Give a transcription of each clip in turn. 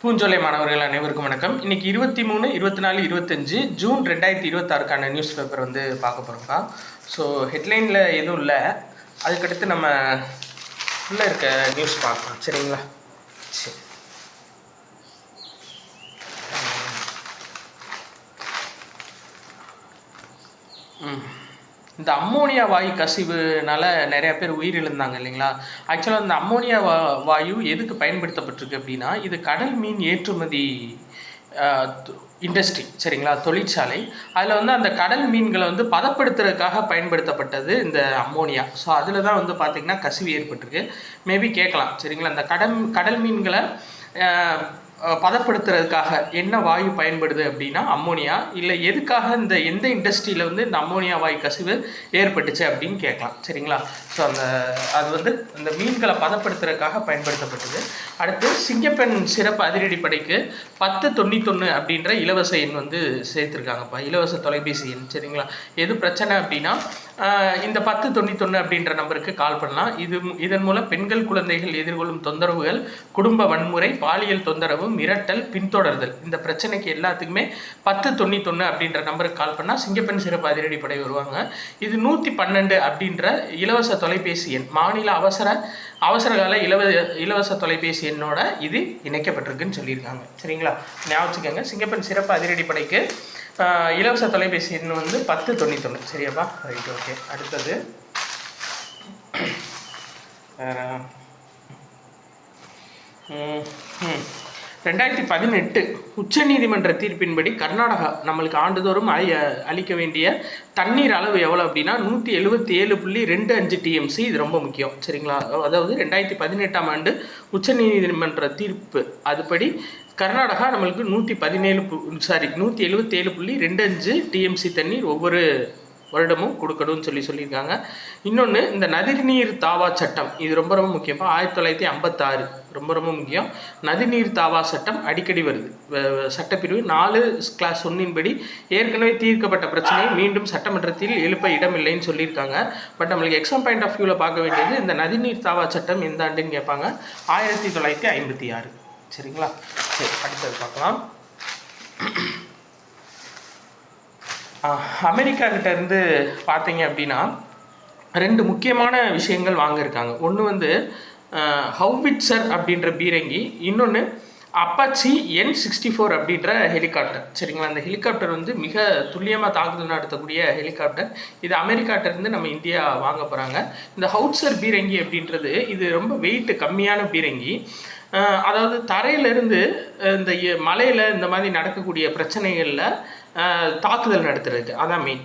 பூஞ்சோலை மாணவர்கள் அனைவருக்கும் வணக்கம். இன்னைக்கு 23, 24, 25 ஜூன் 2026க்கான நியூஸ் பேப்பர் வந்து பார்க்க போகிறோம்ப்பா. ஸோ ஹெட்லைனில் எதுவும் இல்லை, அதுக்கடுத்து நம்ம உள்ளே இருக்க நியூஸ் பார்க்கலாம். சரிங்களா? சரி. இந்த அம்மோனியா வாயு கசிவுனால நிறையா பேர் உயிரிழந்தாங்க இல்லைங்களா? ஆக்சுவலாக இந்த அம்மோனியா வாயு எதுக்கு பயன்படுத்தப்பட்டிருக்கு அப்படின்னா, இது கடல் மீன் ஏற்றுமதி இண்டஸ்ட்ரி, சரிங்களா, தொழிற்சாலை. அதில் வந்து அந்த கடல் மீன்களை வந்து பதப்படுத்துறதுக்காக பயன்படுத்தப்பட்டது இந்த அம்மோனியா. ஸோ அதில் தான் வந்து பார்த்திங்கன்னா கசிவு ஏற்பட்டிருக்கு. மேபி கேட்கலாம், சரிங்களா, இந்த கடல் மீன்களை பதப்படுத்துறதுக்காக என்ன வாயு பயன்படுது அப்படின்னா அம்மோனியா, இல்லை எதுக்காக எந்த இண்டஸ்ட்ரியில் வந்து இந்த அம்மோனியா வாயு கசிவு ஏற்பட்டுச்சு அப்படின்னு கேட்கலாம். சரிங்களா? ஸோ அது வந்து இந்த மீன்களை பதப்படுத்துறதுக்காக பயன்படுத்தப்பட்டது. அடுத்து சிங்கப்பெண் சிறப்பு அதிரடிப்படைக்கு 1091 அப்படின்ற இலவச எண் வந்து சேர்த்துருக்காங்கப்பா, இலவச தொலைபேசி எண். சரிங்களா? எது பிரச்சனை அப்படின்னா இந்த 1091 அப்படின்ற நம்பருக்கு கால் பண்ணலாம். இதன் மூலம் பெண்கள் குழந்தைகள் எதிர்கொள்ளும் தொந்தரவுகள், குடும்ப வன்முறை, பாலியல் தொந்தரவு, மிரட்டல், பின்தொடர்தல், இந்த பிரச்சனைக்கு எல்லாத்துக்குமே 1091 அப்படின்ற நம்பருக்கு கால் பண்ணால் சிங்கப்பெண் சிறப்பு அதிரடிப்படை வருவாங்க. இது 112 அப்படின்ற இலவச தொலைபேசி எண், மாநில அவசரகால இலவச தொலைபேசி எண்ணோட இது இணைக்கப்பட்டிருக்குன்னு சொல்லியிருக்காங்க. சரிங்களா? ஞாபகம் வச்சுக்கோங்க, சிங்கப்பெண் சிறப்பு அதிரடிப்படைக்கு இலவச தொலைபேசி எண் வந்து 1091. சரியாப்பா? Right, okay. அடுத்தது 2018 உச்சநீதிமன்ற தீர்ப்பின்படி கர்நாடகா நம்மளுக்கு ஆண்டுதோறும் அளிக்க வேண்டிய தண்ணீர் அளவு எவ்வளோ அப்படின்னா 177.25 டிஎம்சி. இது ரொம்ப முக்கியம். சரிங்களா? அதாவது 2018ஆம் ஆண்டு உச்சநீதிமன்ற தீர்ப்பு அதுபடி கர்நாடகா நம்மளுக்கு 177.25 டிஎம்சி தண்ணீர் ஒவ்வொரு வருடமும் கொடுக்கணும்னு சொல்லியிருக்காங்க. இன்னொன்று, இந்த நதிநீர் தாவா சட்டம், இது ரொம்ப முக்கியமாக 1956 ரொம்ப முக்கியம். நதிநீர் தாவா சட்டம் அடிக்கடி வருது. சட்டப்பிரிவு 4/1 படி ஏற்கனவே தீர்க்கப்பட்ட பிரச்சனையை மீண்டும் சட்டமன்றத்தில் எழுப்ப இடமில்லைன்னு சொல்லியிருக்காங்க. பட் நம்மளுக்கு எக்ஸாம் பாயிண்ட் ஆஃப் வியூவில் பார்க்க வேண்டியது இந்த நதிநீர் தாவா சட்டம் எந்த ஆண்டுன்னு கேட்பாங்க, 1956. சரிங்களா? சரி, அடுத்தது பார்க்கலாம். அமெரிக்கா கிட்ட இருந்து பார்த்தீங்க அப்படின்னா 2 முக்கியமான விஷயங்கள் வாங்கியிருக்காங்க. ஒன்று வந்து ஹவுவிட்சர் அப்படின்ற பீரங்கி, இன்னொன்று அப்பாச்சி N64 அப்படின்ற ஹெலிகாப்டர். சரிங்களா? அந்த ஹெலிகாப்டர் வந்து மிக துல்லியமாக தாக்குதல் நடத்தக்கூடிய ஹெலிகாப்டர். இது அமெரிக்காட்டிருந்து நம்ம இந்தியா வாங்க போகிறாங்க. இந்த ஹவுட்சர் பீரங்கி அப்படின்றது இது ரொம்ப வெயிட் கம்மியான பீரங்கி. அதாவது தரையிலிருந்து இந்த மலையில் இந்த மாதிரி நடக்கக்கூடிய பிரச்சனைகளில் தாக்குதல் நடத்துறது, அதான் மெயின்.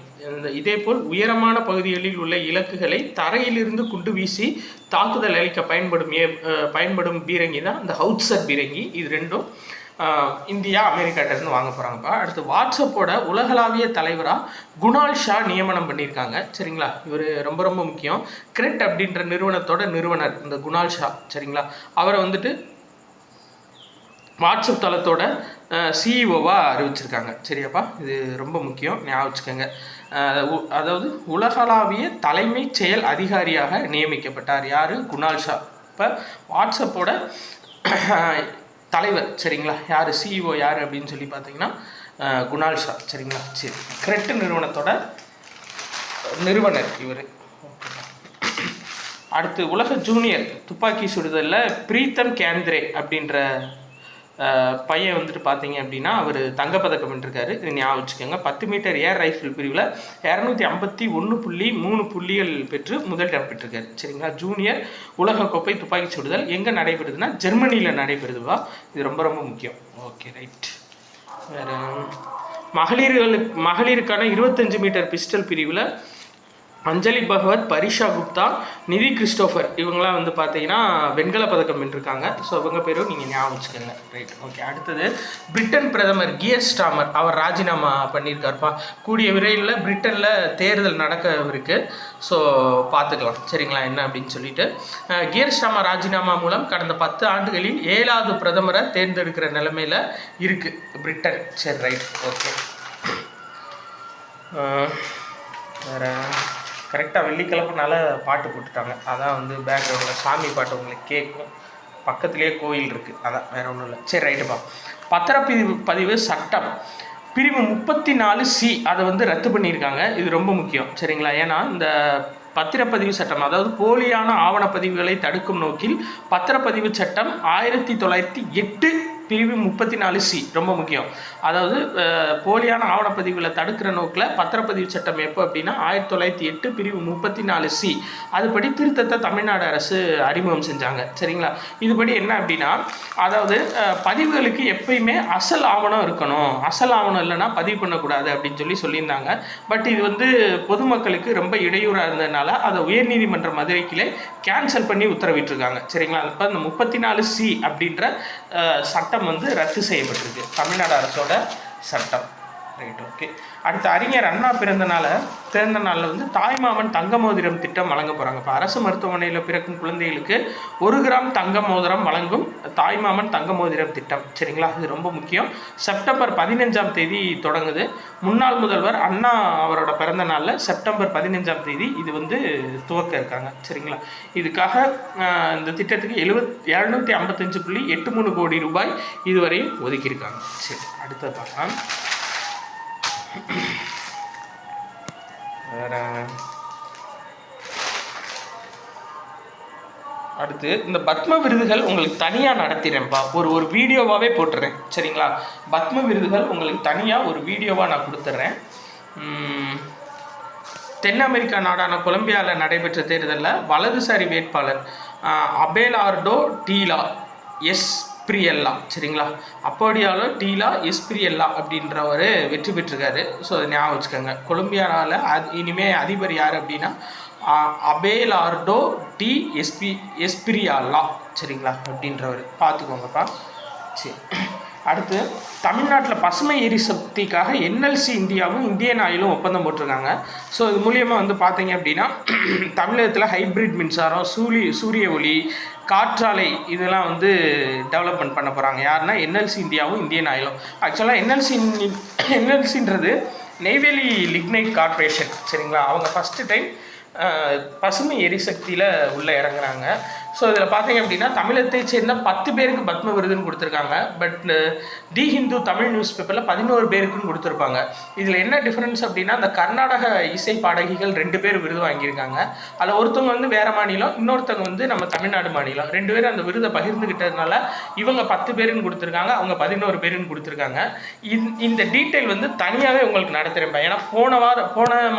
இதேபோல் உயரமான பகுதிகளில் உள்ள இலக்குகளை தரையிலிருந்து குண்டு வீசி தாக்குதல் அளிக்க பயன்படும் பீரங்கி தான் இந்த ஹவுட்சர் பீரங்கி. இது ரெண்டும் இந்தியா அமெரிக்காட்டிருந்து வாங்க போகிறாங்கப்பா. அடுத்து வாட்ஸ்அப்போட உலகளாவிய தலைவராக குணால் ஷா நியமனம் பண்ணியிருக்காங்க. சரிங்களா? இவர் ரொம்ப முக்கியம். கிரெட் அப்படின்ற நிறுவனத்தோட நிறுவனர் இந்த குணால் ஷா. சரிங்களா? அவரை வந்துட்டு வாட்ஸ்அப் தளத்தோட சிஇஓவாக அறிவிச்சிருக்காங்க. சரியாப்பா? இது ரொம்ப முக்கியம், ஞாபகம் வச்சுக்கோங்க. அதாவது உலகளாவிய தலைமை செயல் அதிகாரியாக நியமிக்கப்பட்டார். யார்? குணால் ஷா. இப்போ வாட்ஸ்அப்போட தலைவர், சரிங்களா, யார்? சிஇஓ யார் அப்படின்னு சொல்லி பார்த்தீங்கன்னா குணால் ஷா. சரிங்களா? சரி, கிரெட் நிறுவனத்தோட நிறுவனர் இவர். அடுத்து உலக ஜூனியர் துப்பாக்கி சுடுதலில் பிரீத்தம் கேந்திரே அப்படின்ற பையன் வந்துட்டு பார்த்தீங்க அப்படின்னா அவர் தங்கப்பதக்கம் வென்றிருக்காரு. இது ஞாபகம் வச்சுக்கோங்க. 10 மீட்டர் ஏர் ரைஃபிள் பிரிவில் 251.3 புள்ளிகள் பெற்று முதலிடம் பெற்றிருக்காரு. சரிங்களா? ஜூனியர் உலகக்கோப்பை துப்பாக்கி சுடுதல் எங்கே நடைபெறுதுன்னா ஜெர்மனியில் நடைபெறுதுவா. இது ரொம்ப முக்கியம். Okay, right. வேறு மகளிருக்கான 25 மீட்டர் பிஸ்டல் பிரிவில் அஞ்சலி பகவத், பரிஷா குப்தா, நிதி கிறிஸ்டோஃபர் இவங்களாம் வந்து பார்த்தீங்கன்னா வெண்கல பதக்கம் வென்றிருக்காங்க. ஸோ இவங்க பேரும் நீங்கள் ஞாபகம் வச்சுக்கோங்க. Right, okay. அடுத்தது பிரிட்டன் பிரதமர் கியர் ஸ்டாமர் அவர் ராஜினாமா பண்ணியிருக்காருப்பா. கூடிய விரைவில் பிரிட்டனில் தேர்தல் நடக்க இருக்குது. ஸோ பார்த்துக்கலாம். சரிங்களா? என்ன அப்படின்னு சொல்லிட்டு கியர் ஸ்டாமர் ராஜினாமா மூலம் கடந்த 10 ஆண்டுகளில் 7வது பிரதமரை தேர்ந்தெடுக்கிற நிலைமையில் இருக்குது பிரிட்டன். சரி, ரைட், ஓகே. வேறு கரெக்டாக வெள்ளிக்கிழமைனால பாட்டு போட்டுட்டாங்க, அதான் வந்து பேக்ரவுண்டில் சாமி பாட்டு உங்களுக்கு கேட்கும். பக்கத்துலேயே கோயில் இருக்குது, அதான் வேறு ஒன்றும் இல்லை. சரி ரைட்டுப்பா. பத்திரப்பதிவு சட்டம் பிரிவு 34C அதை வந்து ரத்து பண்ணியிருக்காங்க. இது ரொம்ப முக்கியம் சரிங்களா. ஏன்னா இந்த பத்திரப்பதிவு சட்டம், அதாவது போலியான ஆவணப்பதிவுகளை தடுக்கும் நோக்கில் பத்திரப்பதிவு சட்டம் 1908 பிரிவு 34C ரொம்ப முக்கியம். அதாவது போலியான ஆவணப்பதிவுகளை தடுக்கிற நோக்கில் பத்திரப்பதிவு சட்டம் எப்போ அப்படின்னா 1908 பிரிவு 34C அதுபடி திருத்தத்தை தமிழ்நாடு அரசு அறிமுகம் செஞ்சாங்க சரிங்களா. இதுபடி என்ன அப்படின்னா, அதாவது பதிவுகளுக்கு எப்பயுமே அசல் ஆவணம் இருக்கணும், அசல் ஆவணம் இல்லைன்னா பதிவு பண்ணக்கூடாது அப்படின்னு சொல்லியிருந்தாங்க. பட் இது வந்து பொதுமக்களுக்கு ரொம்ப இடையூறாக இருந்ததுனால அதை உயர்நீதிமன்ற மதுரை கிளை கேன்சல் பண்ணி உத்தரவிட்டிருக்காங்க சரிங்களா. இப்போ இந்த 34C அப்படின்ற சட்டம் வந்து ரத்து செய்யப்பட்டிருக்கு, தமிழ்நாடு அரசோட சட்டம். Right, okay. அடுத்து அறிஞர் அண்ணா பிறந்த நாளில் வந்து தாய்மாமன் தங்க மோதிரம் திட்டம் வழங்க போகிறாங்க. இப்போ அரசு மருத்துவமனையில் பிறக்கும் குழந்தைகளுக்கு 1 கிராம் தங்க மோதிரம் வழங்கும் தாய்மாமன் தங்க மோதிரம் திட்டம் சரிங்களா. இது ரொம்ப முக்கியம். செப்டம்பர் 15ஆம் தேதி தொடங்குது. முன்னாள் முதல்வர் அண்ணா அவரோட பிறந்த நாளில் செப்டம்பர் 15ஆம் தேதி இது வந்து துவக்க இருக்காங்க சரிங்களா. இதுக்காக இந்த திட்டத்துக்கு 755.83 கோடி ரூபாய் இதுவரையும் ஒதுக்கியிருக்காங்க. சரி, அடுத்தது பார்க்கலாம். வேற அடுத்து இந்த பத்ம விருதுகள் உங்களுக்கு தனியாக நடத்திடுறேன்ப்பா, ஒரு வீடியோவாகவே போட்டுறேன் சரிங்களா. பத்ம விருதுகள் உங்களுக்கு தனியாக ஒரு வீடியோவாக நான் கொடுத்துட்றேன். தென் அமெரிக்கா நாடான கொலம்பியாவில் நடைபெற்ற தேர்தலில் வலதுசாரி வேட்பாளர் அபேலார்டோ டீலா எஸ்பிரியல்லா சரிங்களா. அப்போடியாலோ டீலா எஸ்பிரியல்லா அப்படின்றவர் வெற்றி பெற்றிருக்காரு. ஸோ அதை ஞாபகம் வச்சுக்கோங்க. கொலம்பியாவில் இனிமேல் அதிபர் யார் அப்படின்னா அபேலார்டோ டி எஸ்பிரியாலா சரிங்களா அப்படின்றவர் பார்த்துக்கோங்கப்பா. சரி, அடுத்து தமிழ்நாட்டில் பசுமை எரிசக்திக்காக NLC இந்தியாவும் இந்தியன் ஆயிலும் ஒப்பந்தம் போட்டிருக்காங்க. ஸோ இது மூலியமாக வந்து பார்த்தீங்க அப்படின்னா தமிழகத்தில் ஹைப்ரிட் மின்சாரம், சூரிய ஒளி, காற்றாலை இதெல்லாம் வந்து டெவலப்மெண்ட் பண்ண போகிறாங்க. யாருன்னா NLC இந்தியாவும் இந்தியன் ஆயிலும். ஆக்சுவலாக NLCன்றது நெய்வேலி லிக்னைட் கார்பரேஷன் சரிங்களா. அவங்க ஃபஸ்ட்டு டைம் பசுமை எரிசக்தியில் உள்ளே இறங்குறாங்க. ஸோ இதில் பார்த்தீங்க அப்படின்னா தமிழகத்தை சேர்ந்த 10 பேருக்கு பத்ம விருதுன்னு கொடுத்துருக்காங்க. But the Hindu Tamil news பேப்பரில் 11 பேருக்குன்னு கொடுத்துருப்பாங்க. இதில் என்ன டிஃப்ரென்ஸ் அப்படின்னா, அந்த கர்நாடக இசை பாடகிகள் 2 பேர் விருது வாங்கியிருக்காங்க. அதில் ஒருத்தவங்க வந்து வேறு மாநிலம், இன்னொருத்தவங்க வந்து நம்ம தமிழ்நாடு மாநிலம். 2 பேரும் அந்த விருதை பகிர்ந்துக்கிட்டதுனால இவங்க 10 பேருன்னு கொடுத்துருக்காங்க, அவங்க 11 பேருன்னு கொடுத்துருக்காங்க. இந்த டீட்டெயில் வந்து தனியாகவே உங்களுக்கு நடத்துகிறேன். ஏன்னா போன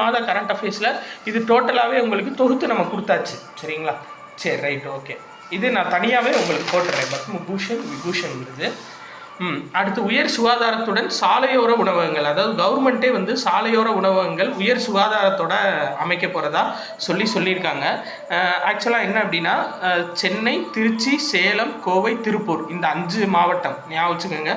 மாத கரண்ட் அஃபேர்ஸில் இது டோட்டலாகவே உங்களுக்கு தொகுத்து நம்ம கொடுத்தாச்சு சரிங்களா. சரி, ரைட், ஓகே. இது நான் தனியாகவே உங்களுக்கு போட்டுறேன், பத்மபூஷன் விபூஷன் விருது. அடுத்து உயர் சுகாதாரத்துடன் சாலையோர உணவகங்கள், அதாவது கவர்மெண்ட்டே வந்து சாலையோர உணவகங்கள் உயர் சுகாதாரத்தோட அமைக்க போகிறதா சொல்லியிருக்காங்க. ஆக்சுவலாக என்ன அப்படின்னா சென்னை, திருச்சி, சேலம், கோவை, திருப்பூர் இந்த 5 மாவட்டம் ஞாபகம் வச்சுக்கோங்க.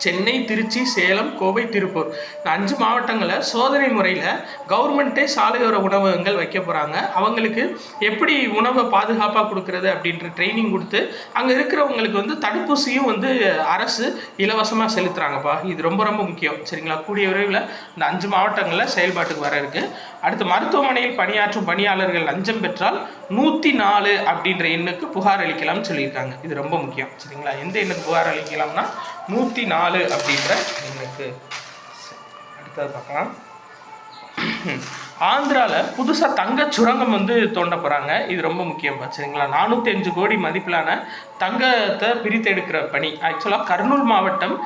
சென்னை, திருச்சி, சேலம், கோவை, திருப்பூர் இந்த 5 மாவட்டங்களில் சோதனை முறையில் கவர்மெண்ட்டே சாலையோர உணவகங்கள் வைக்க போகிறாங்க. அவங்களுக்கு எப்படி உணவை பாதுகாப்பாக கொடுக்குறது அப்படின்ற ட்ரைனிங் கொடுத்து அங்கே இருக்கிறவங்களுக்கு வந்து தடுப்பூசியும் வந்து அரசு இலவசமாக செலுத்துகிறாங்கப்பா. இது ரொம்ப ரொம்ப முக்கியம் சரிங்களா. கூடிய விரைவில் இந்த 5 மாவட்டங்களில் செயல்பாட்டுக்கு வர இருக்குது. அடுத்து மருத்துவமனையில் பணியாற்றும் பணியாளர்கள் லஞ்சம் பெற்றால் 104 அப்படின்ற எண்ணுக்கு புகார் அளிக்கலாம்னு சொல்லியிருக்காங்க. இது ரொம்ப முக்கியம் சரிங்களா. எந்த எண்ணுக்கு புகார் அளிக்கலாம்னா 104 அப்படின்ற எண்ணுக்கு. அடுத்தது பார்க்கலாம். ஆந்திராவில் புதுசாக தங்க சுரங்கம் வந்து தோண்ட போகிறாங்க. இது ரொம்ப முக்கியம் சரிங்களா. 405 கோடி மதிப்பிலான தங்கத்தை பிரித்தெடுக்கிற பணி. ஆக்சுவலாக கர்னூல் மாவட்டம்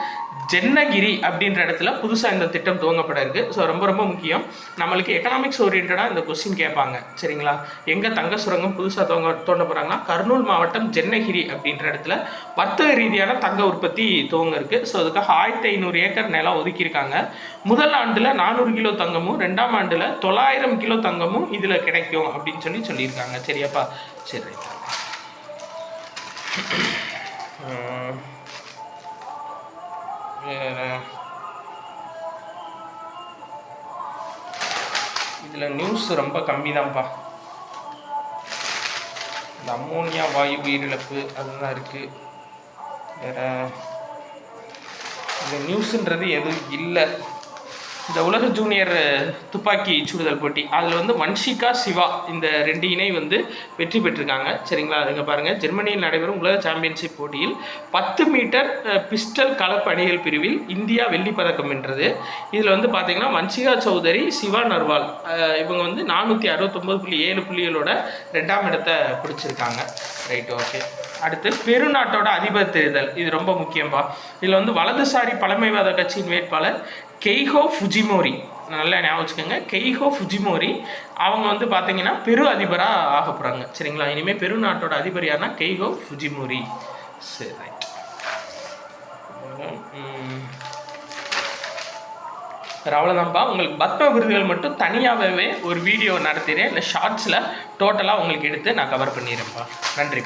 ஜென்னகிரி அப்படின்ற இடத்துல புதுசாக இந்த திட்டம் துவங்கப்பட இருக்குது. ஸோ ரொம்ப ரொம்ப முக்கியம். நம்மளுக்கு எக்கனாமிக்ஸ் ஓரியன்டாக இந்த கொஸ்டின் கேட்பாங்க சரிங்களா. எங்கே தங்க சுரங்கம் புதுசாக தோண்ட போகிறாங்கன்னா கர்னூல் மாவட்டம் ஜென்னகிரி அப்படின்ற இடத்துல வர்த்தக ரீதியான தங்க உற்பத்தி துவங்க இருக்குது. ஸோ அதுக்காக 1500 ஏக்கர் நிலம் ஒதுக்கியிருக்காங்க. முதல் ஆண்டில் 400 கிலோ தங்கமும், 2ஆம் ஆண்டில் 900 கிலோ தங்கமும் இதில் கிடைக்கும் அப்படின்னு சொல்லியிருக்காங்க சரியாப்பா. சரி, இதில் நியூஸ் ரொம்ப கம்மி தான்ப்பா. இந்த அம்மோனியா வாயு உயிரிழப்பு அதுதான் இருக்குது. வேறு இந்த நியூஸுன்றது எதுவும் இல்லை. இந்த உலக ஜூனியர் துப்பாக்கி சுடுதல் போட்டி அதில் வந்து வன்ஷிகா சிவா இந்த 2 இணை வந்து வெற்றி பெற்றிருக்காங்க. சரிங்களா, அதுங்க பாருங்கள். ஜெர்மனியில் நடைபெறும் உலக சாம்பியன்ஷிப் போட்டியில் 10 மீட்டர் பிஸ்டல் கலப்பு அணிகள் பிரிவில் இந்தியா வெள்ளிப்பதக்கம் வென்றது. இதில் வந்து பார்த்தீங்கன்னா வன்ஷிகா சௌதரி, சிவா நர்வால் இவங்க வந்து 469.7 புள்ளிகளோட 2ஆம் இடத்தை பிடிச்சிருக்காங்க. Right, okay. அடுத்து பெருநாட்டோட அதிபர் தேர்தல், இது ரொம்ப முக்கியம்பா. இதில் வந்து வலதுசாரி பழமைவாத கட்சியின் வேட்பாளர் கெய்ஹோ ஃபுஜிமோரி, நல்லா ஞாபகம் வச்சுக்கோங்க, கெய்ஹோ ஃபுஜிமோரி. அவங்க வந்து பார்த்தீங்கன்னா பெரு அதிபராக ஆக போகிறாங்க. சரிங்களா, இனிமேல் பெருநாட்டோட அதிபர் யாருன்னா கெய்ஹோ ஃபுஜிமோரி. சரி, ரைட். அவ்வளோதான்ப்பா. உங்களுக்கு பத்ம விருதுகள் மட்டும் தனியாகவே ஒரு வீடியோ நடத்திடுறேன். இல்லை ஷார்ட்ஸில் டோட்டலாக உங்களுக்கு எடுத்து நான் கவர் பண்ணிடுறேன்ப்பா. நன்றி.